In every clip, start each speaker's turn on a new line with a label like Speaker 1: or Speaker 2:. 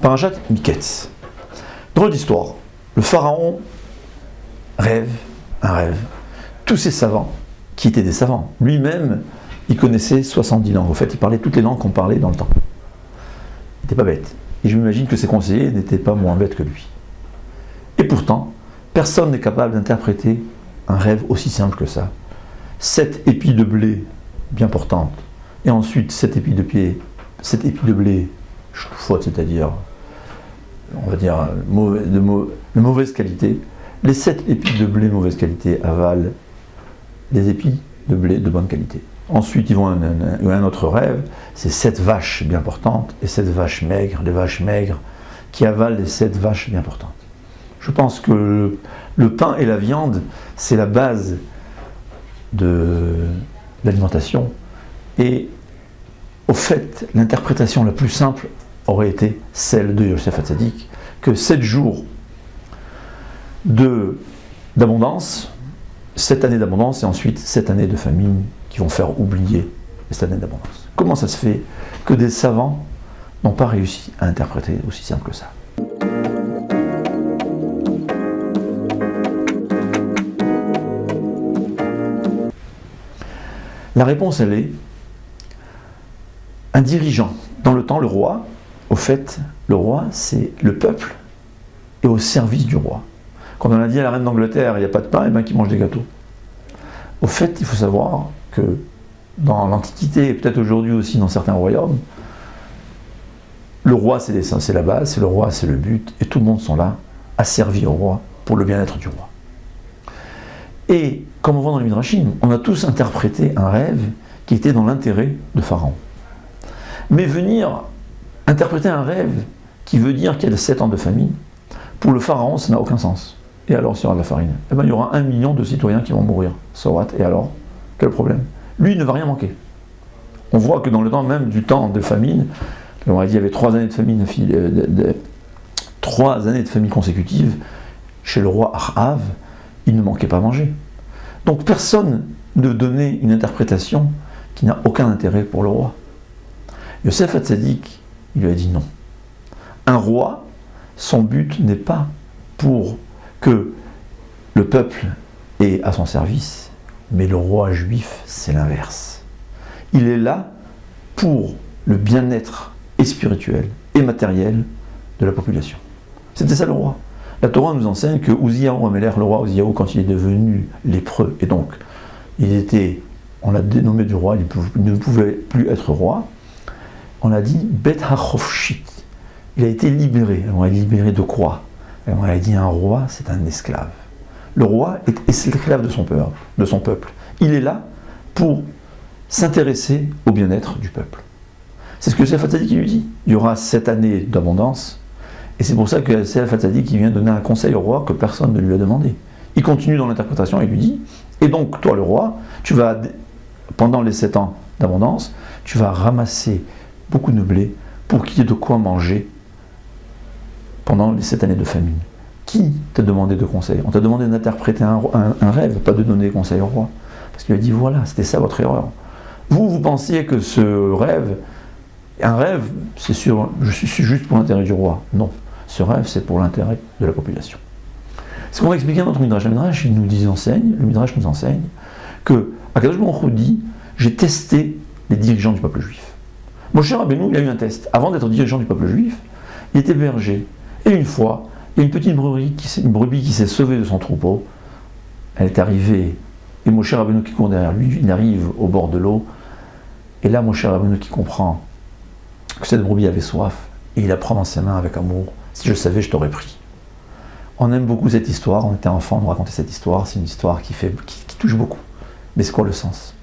Speaker 1: Parashat Miketz. Drôle d'histoire. Le pharaon rêve un rêve. Tous ces savants, qui étaient des savants, lui-même, il connaissait 70 langues. En fait, il parlait toutes les langues qu'on parlait dans le temps. Il n'était pas bête. Et je m'imagine que ses conseillers n'étaient pas moins bêtes que lui. Et pourtant, personne n'est capable d'interpréter un rêve aussi simple que ça. 7 épis de blé bien portantes, et ensuite 7 épis de blé faute, c'est-à-dire, on va dire, de mauvaise qualité. Les 7 épis de blé de mauvaise qualité avalent les épis de blé de bonne qualité. Ensuite, ils vont à un autre rêve, c'est 7 vaches bien portantes et 7 vaches maigres, les vaches maigres qui avalent les 7 vaches bien portantes. Je pense que le pain et la viande, c'est la base de l'alimentation. Et au fait, l'interprétation la plus simple aurait été celle de Yosef Hatzadik, que 7 jours d'abondance, 7 années d'abondance et ensuite 7 années de famine qui vont faire oublier les 7 années d'abondance. Comment ça se fait que des savants n'ont pas réussi à interpréter aussi simple que ça? La réponse, elle est un dirigeant. Dans le temps, le roi, au fait, le roi, c'est le peuple et au service du roi. Quand on a dit à la reine d'Angleterre, il n'y a pas de pain, et bien qu'ils mangent des gâteaux. Au fait, il faut savoir que dans l'Antiquité, et peut-être aujourd'hui aussi dans certains royaumes, le roi, c'est la base, c'est le roi, c'est le but, et tout le monde sont là à servir au roi pour le bien-être du roi. Et comme on voit dans les Midrashim, on a tous interprété un rêve qui était dans l'intérêt de Pharaon. Mais venir interpréter un rêve qui veut dire qu'il y a 7 ans de famine, pour le Pharaon, ça n'a aucun sens. Et alors, s'il y aura de la farine, eh ben, il y aura 1 million de citoyens qui vont mourir. So what? Et alors? Quel problème? Lui, il ne va rien manquer. On voit que dans le temps même du temps de famine, on a dit il y avait 3 années de famine, 3 années de famine consécutives, chez le roi Achav, il ne manquait pas à manger. Donc personne ne donnait une interprétation qui n'a aucun intérêt pour le roi. Yosef Hatzadik, il lui a dit non. Un roi, son but n'est pas pour que le peuple ait à son service, mais le roi juif, c'est l'inverse. Il est là pour le bien-être et spirituel et matériel de la population. C'était ça le roi. La Torah nous enseigne que Uziyahu Améler, le roi Uziyahu, quand il est devenu lépreux, et donc on l'a dénommé du roi, il ne pouvait plus être roi, on a dit Bet HaChofshit. Il a été libéré. On a libéré de quoi? On a dit un roi, c'est un esclave. Le roi est esclave de son peuple. Il est là pour s'intéresser au bien-être du peuple. C'est ce que Yosef Hatzadik lui dit. Il y aura 7 années d'abondance. Et c'est pour ça que Yosef Hatzadik vient donner un conseil au roi que personne ne lui a demandé. Il continue dans l'interprétation et lui dit, et donc toi le roi, tu vas, pendant les 7 ans d'abondance, tu vas ramasser beaucoup de blé pour qu'il y ait de quoi manger pendant les 7 années de famine. Qui t'a demandé de conseil? On t'a demandé d'interpréter un rêve, pas de donner conseil au roi. Parce qu'il a dit, voilà, c'était ça votre erreur. Vous pensiez que ce rêve, un rêve, c'est sûr, je suis juste pour l'intérêt du roi. Non, ce rêve, c'est pour l'intérêt de la population. Ce qu'on va expliquer dans notre Midrash, le Midrash nous enseigne que Akadosh Baruch Hu dit, j'ai testé les dirigeants du peuple juif. Moshe Rabbeinu, il a eu un test. Avant d'être dirigeant du peuple juif, il était berger. Et une fois, il y a une petite brebis qui s'est sauvée de son troupeau. Elle est arrivée, et Moshe Rabbeinu qui court derrière lui, il arrive au bord de l'eau. Et là, Moshe Rabbeinu qui comprend que cette brebis avait soif, et il la prend dans ses mains avec amour. Si je savais, je t'aurais pris. On aime beaucoup cette histoire, on était enfant, on nous racontait cette histoire, c'est une histoire qui touche beaucoup. Mais c'est quoi le sens?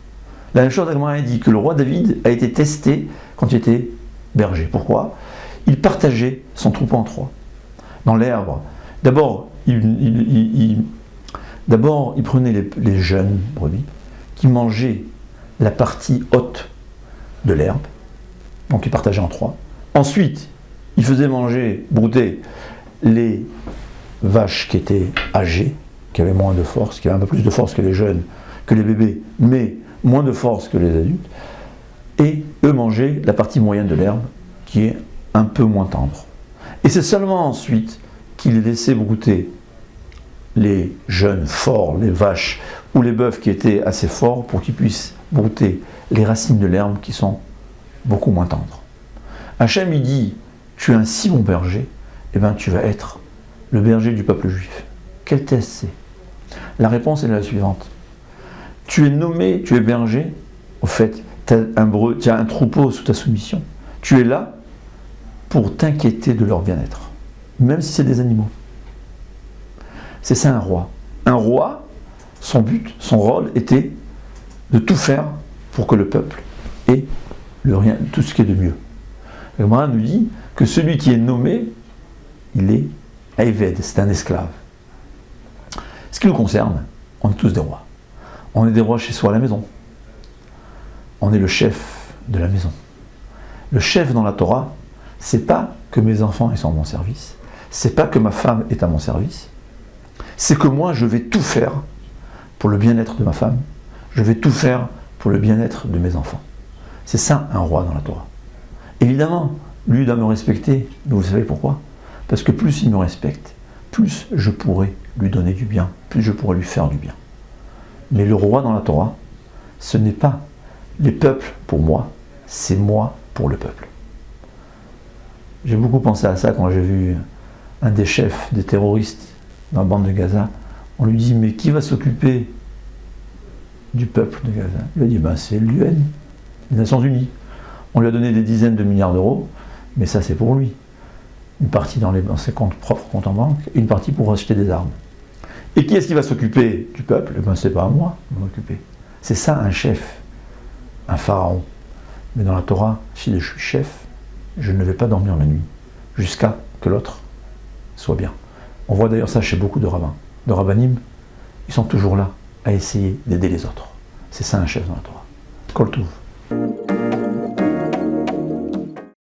Speaker 1: La même chose, Agmara dit que le roi David a été testé quand il était berger. Pourquoi? Il partageait son troupeau en 3. Dans l'herbe, d'abord, il prenait les jeunes brebis qui mangeaient la partie haute de l'herbe, donc il partageait en 3. Ensuite, il faisait brouter les vaches qui étaient âgées, qui avaient moins de force, qui avaient un peu plus de force que les jeunes, que les bébés, mais moins de force que les adultes, et eux mangeaient la partie moyenne de l'herbe, qui est un peu moins tendre. Et c'est seulement ensuite qu'il est laissé brouter les jeunes forts, les vaches ou les bœufs qui étaient assez forts pour qu'ils puissent brouter les racines de l'herbe qui sont beaucoup moins tendres. Hachem il dit, tu es un si bon berger, eh bien tu vas être le berger du peuple juif. Quel test c'est? La réponse est la suivante. Tu es nommé, tu es berger, au fait, tu as un troupeau sous ta soumission. Tu es là pour t'inquiéter de leur bien-être, même si c'est des animaux. C'est ça un roi. Un roi, son but, son rôle était de tout faire pour que le peuple ait tout ce qui est de mieux. Le Gemara nous dit que celui qui est nommé, il est Aïved, c'est un esclave. Ce qui nous concerne, on est tous des rois. On est des rois chez soi à la maison. On est le chef de la maison. Le chef dans la Torah, c'est pas que mes enfants sont à mon service, c'est pas que ma femme est à mon service, c'est que moi je vais tout faire pour le bien-être de ma femme, je vais tout faire pour le bien-être de mes enfants. C'est ça un roi dans la Torah. Évidemment, lui doit me respecter, mais vous savez pourquoi? Parce que plus il me respecte, plus je pourrai lui donner du bien, plus je pourrai lui faire du bien. Mais le roi dans la Torah, ce n'est pas les peuples pour moi, c'est moi pour le peuple. J'ai beaucoup pensé à ça quand j'ai vu un des chefs des terroristes dans la bande de Gaza. On lui dit, mais qui va s'occuper du peuple de Gaza? Il a dit, c'est l'UN, les Nations Unies. On lui a donné des dizaines de milliards d'euros, mais ça c'est pour lui. Une partie dans ses propres comptes en banque, et une partie pour acheter des armes. Et qui est-ce qui va s'occuper du peuple? C'est pas à moi de m'occuper. C'est ça un chef, un pharaon. Mais dans la Torah, si je suis chef, je ne vais pas dormir la nuit, jusqu'à que l'autre soit bien. On voit d'ailleurs ça chez beaucoup de rabbins. De rabbanim, ils sont toujours là à essayer d'aider les autres. C'est ça un chef dans la Torah. Kol Tov.